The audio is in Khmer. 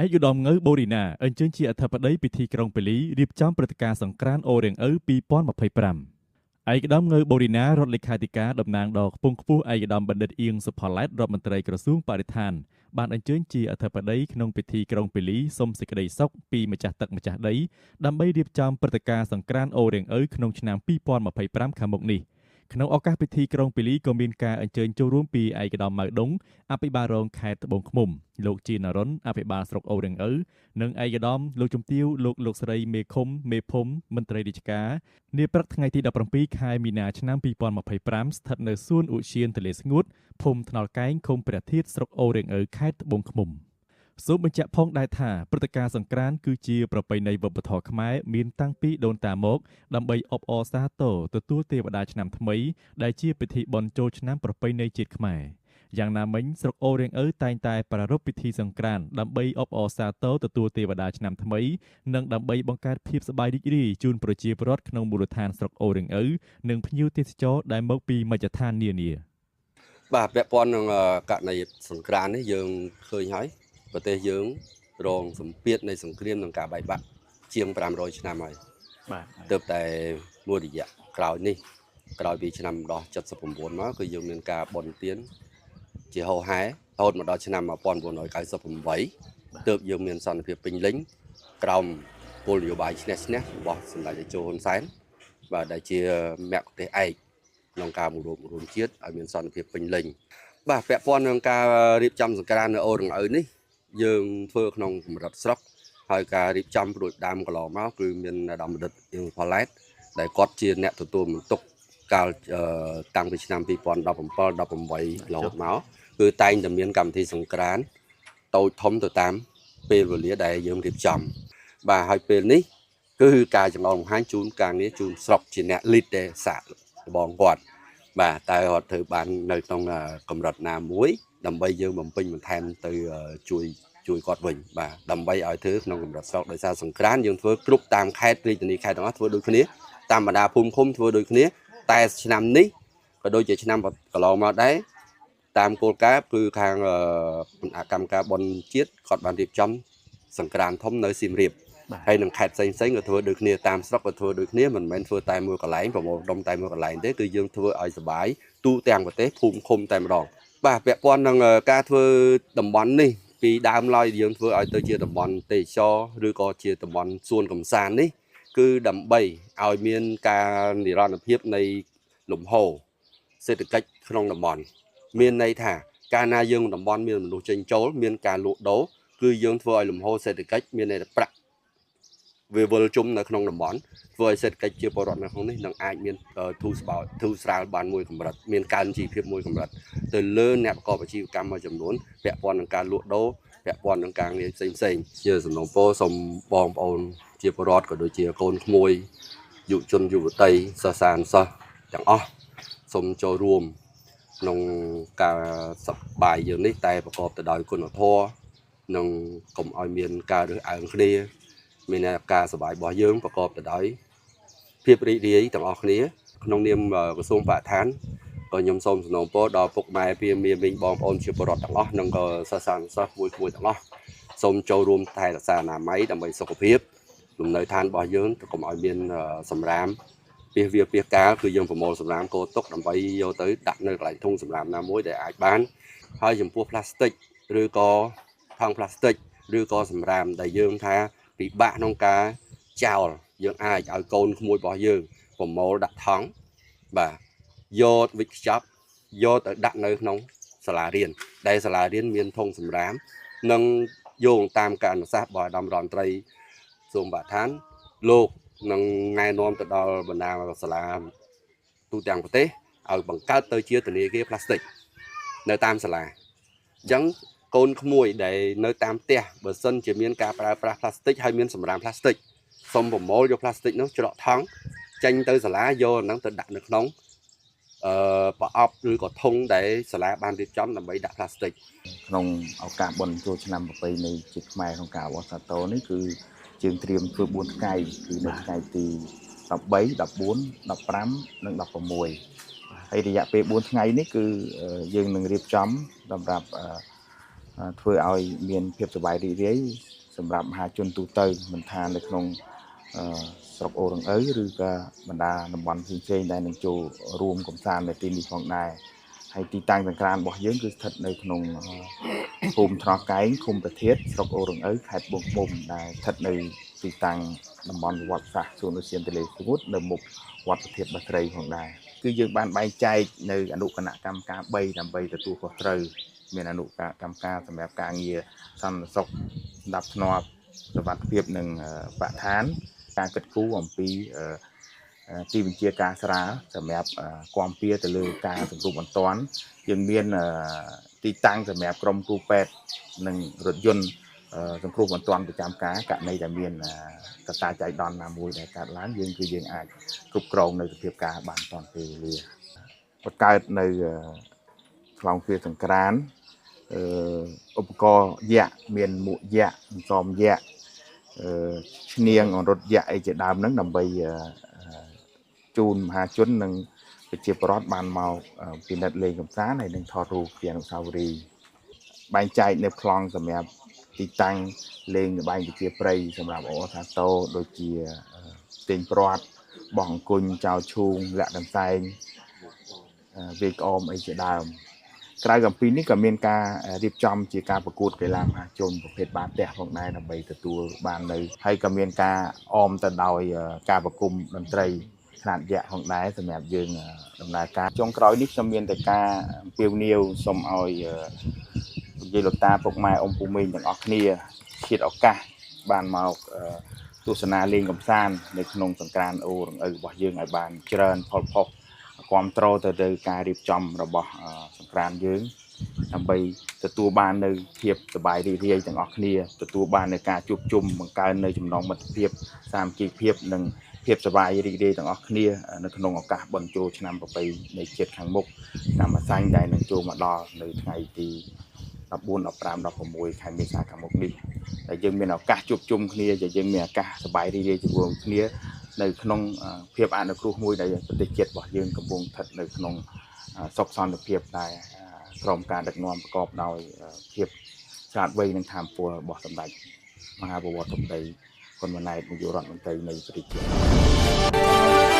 ឯកឧត្តមងៅបូរីណាអញ្ជើញជាអធិបតីពិធីក្រុងប៉េលីរៀបចំព្រឹត្តិការណ៍សង្ក្រាន្តអូររាំងឪ2025ឯកឧត្តមងៅបូរីណារដ្ឋលេខាធិការតំណាងដ៏ខ្ពង់ខ្ពស់ឯកឧត្តមបណ្ឌិតអៀងសុផល្លែតរដ្ឋមន្ត្រីក្រសួងបរិស្ថានបានអញ្ជើញជាអធិបតីក្នុងពិធីក្រុងប៉េលីសូមសេចក្តីសុខពីម្ចាស់ទឹកម្ចាស់ដីដើម្បីរៀបចំព្រឹត្តិការណ៍សង្ក្រាន្តអូររាំងឪក្នុងឆ្នាំ2025ខាងមុខនេះក្នុងឱកាសពិធីក្រុងប៉េលីក៏មានការអញ្ជើញចូលរួមពីឯកឧត្តមម៉ៅដុងអភិបាលរងខេត្តត្បូងឃ្មុំលោកជានរុនអភិបាលស្រុកអូររាំងឪនិងឯកឧត្តមលោកជំទាវលោកស្រីមេឃុំមេភូមិមន្ត្រីរាជការនាព្រឹកថ្ងៃទី17ខែមីនាឆ្នាំ2025ស្ថិតនៅសួនឧទ្យានទន្លេស្ងួតភូមិថ្នល់កែងឃុំព្រះធាតុស្រុកអូររាំងឪខេត្តត្បូងឃ្មុំសូមបញ្ជាក់ផងដែរថាព្រឹត្តិការណ៍សង្ក្រាន្តគឺជាប្រពៃណីវប្បធម៌ខ្មែរមានតាំងពីដូនតាមកដើម្បីអបអរសាទរទទួលទេវតាឆ្នាំថ្មីដែលជាពិធីបុណ្យចូលឆ្នាំប្រពៃណីជាតិខ្មែរយ៉ាងណាមិញស្រុកអូររាំងឪតែងតែប្រារព្ធពិធីសង្ក្រាន្តដើម្បីអបអរសាទរទទួលទេវតាឆ្នាំថ្មីនិងដើម្បីបង្កើតភាពសប្បាយរីករាយជូនប្រជាពលរដ្ឋក្នុងមូលដ្ឋានស្រុកអូររាំងឪនិងភ្ញៀវទេសចរដែលមកពីមជ្ឈដ្ឋាននានាបាទពាក់ព័ន្ធនឹងករណីសង្គ្រាមនេះយើងឃើញហើយប្រទេសយើងរងសម្ពាធនៃសង្គ្រាមនិងការបែកបាក់ជាង500ឆ្នាំហើយបាទទើបតែមួយរយៈក្រោយនេះក្រោយពីឆ្នាំ79មកគឺយើងមានការបន់ទានជាហោហែរហូតមកដល់ឆ្នាំ1998ទើបយើងមានសន្តិភាពពេញលេញក្រោមគោលនយោបាយឈ្នះឈ្នះរបស់សម្ដេចតេជោហ៊ុនសែនបាទដែលជាមគ្គុទ្ទេសក៍ឯកក្នុងការរួមជាតិឲ្យមានសន្តិភាពពេញលេញបាទពាក់ព័ន្ធនឹងការរៀបចំសង្ក្រាន្តនៅអូររាំងឪនេះយើងធ្វើក្នុងកម្រិតស្រុកហើយការរៀបចំព្រួយដើមកន្លងមកគឺមានអាដាមបណ្ឌិតអៀងផល្លែតដែលគាត់ជាអ្នកទទួលបន្ទុកកាលតាំងពីឆ្នាំ2017 18រហូតមកគឺតែងតែមានកម្មវិធីសង្ក្រាន្តតូចធំទៅតាមពេលវេលាដែលយើងរៀបចំបាទហើយពេលនេះគឺការចង្អុលបង្ហាញជូនការងារជូនស្រុកជាអ្នក lead ទេសាកបងគាត់បាទតែគាត់ធ្វើបាននៅក្នុងកម្រិតណាមួយដើម្បីយើងបំពេញបន្ថែមទៅជួយគាត់វិញបាទដើម្បីឲ្យធ្វើក្នុងកម្រិតស្រុកដោយសារសង្គ្រាមយើងធ្វើគ្រប់តាមខេត្តរាជធានីខេត្តទាំងអស់ធ្វើដូចគ្នាតាមបណ្ដាភូមិឃុំធ្វើដូចគ្នាតែឆ្នាំនេះក៏ដូចជាឆ្នាំកន្លងមកដែរតាមគោលការណ៍គឺខាងគណៈកម្មការបនជាតិគាត់បានរៀបចំសង្គ្រាមធំនៅសៀមរាបហើយនឹងខេត្តផ្សេងៗក៏ធ្វើដូចគ្នាតាមស្រុកក៏ធ្វើដូចគ្នាមិនមែនធ្វើតែមួយកន្លែងប្រមូលដុំតែមួយកន្លែងទេគឺយើងធ្វើឲ្យសុបាយទូទាំងប្រទេសភូមិឃុំតែម្ដងបាទពាក់ព័ន្ធនឹងការធ្វើតំបន់នេះពីដើមឡើយយើងធ្វើឲ្យទៅជាតំបន់ទេសចរឬក៏ជាតំបន់សួនកំសាន្តនេះគឺដើម្បីឲ្យមានការនិរន្តរភាពនៃលំហូរសេដ្ឋកិច្ចក្នុងតំបន់មានន័យថាកាលណាយើងតំបន់មានមនុស្សចេញចូលមានការលក់ដូរគឺយើងធ្វើឲ្យលំហូរសេដ្ឋកិច្ចមានន័យថាប្រាក់វាវិលជុំនៅក្នុងតំបន់ធ្វើឲ្យសេដ្ឋកិច្ចជាពលរដ្ឋនៅក្នុងនេះនឹងអាចមានធូរស្រាលបានមួយកម្រិតមានកើនជីវភាពមួយកម្រិតទៅលើអ្នកប្រកបអាជីវកម្មមួយចំនួនពាក់ព័ន្ធនឹងការលក់ដូរពាក់ព័ន្ធនឹងការងារផ្សេងជាសំណូមពរសូមបងប្អូនជាពលរដ្ឋក៏ដូចជាកូនក្មួយយុវជនយុវតីសិស្សានុសិស្សទាំងអស់សូមចូលរួមក្នុងការសប្បាយយើងនេះតែប្រកបទៅដោយគុណធម៌និងកុំឲ្យមានការរើសអើងគ្នាមានការសប្បាយរបស់យើងប្រកបទៅដោយភាពរីករាយទាំងអស់គ្នាក្នុងនាមក្រសួងបរិស្ថានក៏ខ្ញុំសូមសំណូមពរដល់ពុកម៉ែពីមីបងប្អូនជាពលរដ្ឋទាំងអស់និងក៏សិស្សានុសិស្សមួយទាំងអស់សូមចូលរួមថែរក្សាអនាម័យដើម្បីសុខភាពលំនៅឋានរបស់យើងកុំឲ្យមានសម្រាមពាសកាលគឺយើងប្រមូលសម្រាមកោទុកដើម្បីយកទៅដាក់នៅកន្លែងធុងសម្រាមណាមួយដែលអាចបានហើយចំពោះផ្លាស្ទិកឬក៏ថង់ផ្លាស្ទិកឬក៏សម្រាមដែលយើងថាពិបាកក្នុងការចោលយើងអាចឲ្យកូនក្មួយរបស់យើងប្រមូលដាក់ថង់បាទយកវិចខ្ចប់យកទៅដាក់នៅក្នុងសាលារៀនដែលសាលារៀនមានធុងសម្រាមនិងយោងតាមការអនុសាសន៍របស់អាដាមរដ្ឋមន្ត្រីក្រសួងបរិស្ថានលោកនឹងណែនាំទៅដល់បណ្ដាសាលាទូទាំងប្រទេសឲ្យបង្កើតទៅជាធនាគារផ្លាស្ទិកនៅតាមសាលាអញ្ចឹងកូនក្មួយដែលនៅតាមផ្ទះបើសិនជាមានការប្រើប្រាស់ផ្លាស្ទិកហើយមានសម្រាមផ្លាស្ទិកសូមប្រមូលយកផ្លាស្ទិកនោះច្រកថង់ចេញទៅសាលាយកហ្នឹងទៅដាក់នៅក្នុងប្រអប់ឬក៏ធុងដែលសាលាបានរៀបចំដើម្បីដាក់ផ្លាស្ទិកក្នុងឱកាសបុណ្យចូលឆ្នាំប្រពៃណីជាតិខ្មែរក្នុងការអបអរសាទរនេះគឺជើងត្រៀមធ្វើ4ថ្ងៃគឺនៅថ្ងៃទី13 14 15និង16ហើយរយៈពេល4ថ្ងៃនេះគឺយើងនឹងរៀបចំសម្រាប់ ធ្វើឲ្យមានភាពសប្បាយរីករាយសម្រាប់មហាជនទូទៅមិនថានៅក្នុងស្រុកអូរងឪឬក៏បណ្ដាតំបន់ផ្សេងៗដែលនឹងចូលរួមកំសាន្តនៅទីនេះផងដែរហើយទីតាំងសង្ក្រាន្តរបស់យើងគឺស្ថិតនៅក្នុងភូមិថ្នកែងឃុំប្រធាតស្រុកអូរងឪខេត្តបូកឃ្មុំដែលស្ថិតនៅទីតាំងតំបន់ប្រវត្តិសាស្ត្រសួនឧទ្យានទន្លេស្ងួតនៅមុខវត្តប្រធាតបាត្រីផងដែរគឺយើងបានបែងចែកនៅអនុគណៈកម្មការ3ដើម្បីទទួលខុសត្រូវមានអនុកម្មការសម្រាប់ការងារសន្តិសុខស្ដាប់ធ្នាប់សុវត្ថិភាពនិងបរិស្ថានការគិតគូរអំពីទីបញ្ជាការស្រាលសម្រាប់គាំពៀទៅលើការសង្គ្រោះបន្ទាន់យើងមានទីតាំងសម្រាប់ក្រុមគ្រូពេទ្យនិងរថយន្តសង្គ្រោះបន្ទាន់ប្រចាំការករណីដែលមានកត្តាចៃដន្យណាមួយដែលកើតឡើងយើងអាចគ្រប់គ្រងនៅសភាពការបានទាន់ពេលវេលាបង្កើតនៅខ្លងគ្រាសង្ក្រាន្តឧបករណ៍យក្សមានមួកយក្សសំយក្សឈ្នាងរត់យក្សអីជាដើមហ្នឹងដើម្បីជូនមហាជននិងប្រជាពលរដ្ឋបានមកពិនិត្យលេងកម្សាន្តហើយនឹងថតរូបជាអនុស្សាវរីយ៍បែងចែកនៅប្លង់សម្រាប់ទីតាំងលេងល្បែងប្រជាប្រិយសម្រាប់អូថាតូដូចជាផ្ទែងព្រាត់បោះអង្គុញចោលឈូងលាក់កន្សែងវាយក្អមអីជាដើមក្រៅអំពីនេះក៏មានការរៀបចំជាការប្រកួតកីឡាមហាជនប្រភេទបាល់ទះផងដែរដើម្បីទទួលបាននៅហើយក៏មានការអមទៅដោយការប្រគំតន្ត្រីខ្នាតយក្សផងដែរសម្រាប់យើងដំណើរការចុងក្រោយនេះខ្ញុំមានតែការអំពាវនាវសូមឲ្យនិយាយលោកតាពុកម៉ែអ៊ំពូមីងទាំងអស់គ្នាឈាតឱកាសបានមកទស្សនាលេងកម្សាន្តនៅក្នុងសង្ក្រាន្តអូរងឪរបស់យើងឲ្យបានច្រើនផលផុសគ្រប់គ្រងទៅការរៀបចំរបស់សង្ក្រាន្តយើងដើម្បីទទួលបាននៅភាពសប្បាយរីករាយទាំងអស់គ្នាទទួលបាននៅការជួបជុំបង្កើននៅចំណងមិត្តភាពសាមគ្គីភាពនិងភាពសប្បាយរីករាយទាំងអស់គ្នានៅក្នុងឱកាសបុណ្យចូលឆ្នាំប្រពៃណីជាតិខាងមុខឆ្នាំអាសាញ់ដែលនឹងចូលមកដល់នៅថ្ងៃទី14 15 16ខែមេសាខាងមុខនេះដែលយើងមានឱកាសជួបជុំគ្នាដែលយើងមានឱកាសសប្បាយរីករាយជាមួយគ្នានៅក្នុងភាពអនុគ្រោះមួយដែលប្រទេសជាតិរបស់យើងកំពុងស្ថិតនៅក្នុងសុខសន្តិភាពដែលក្រោមការដឹកនាំប្រកបដោយភាពឆ្លាតវៃនិងធម៌ពលរបស់សម្ដេចមហាបវរធិបតីហ៊ុនម៉ាណែតនាយករដ្ឋមន្ត្រីនៃប្រទេសជាតិ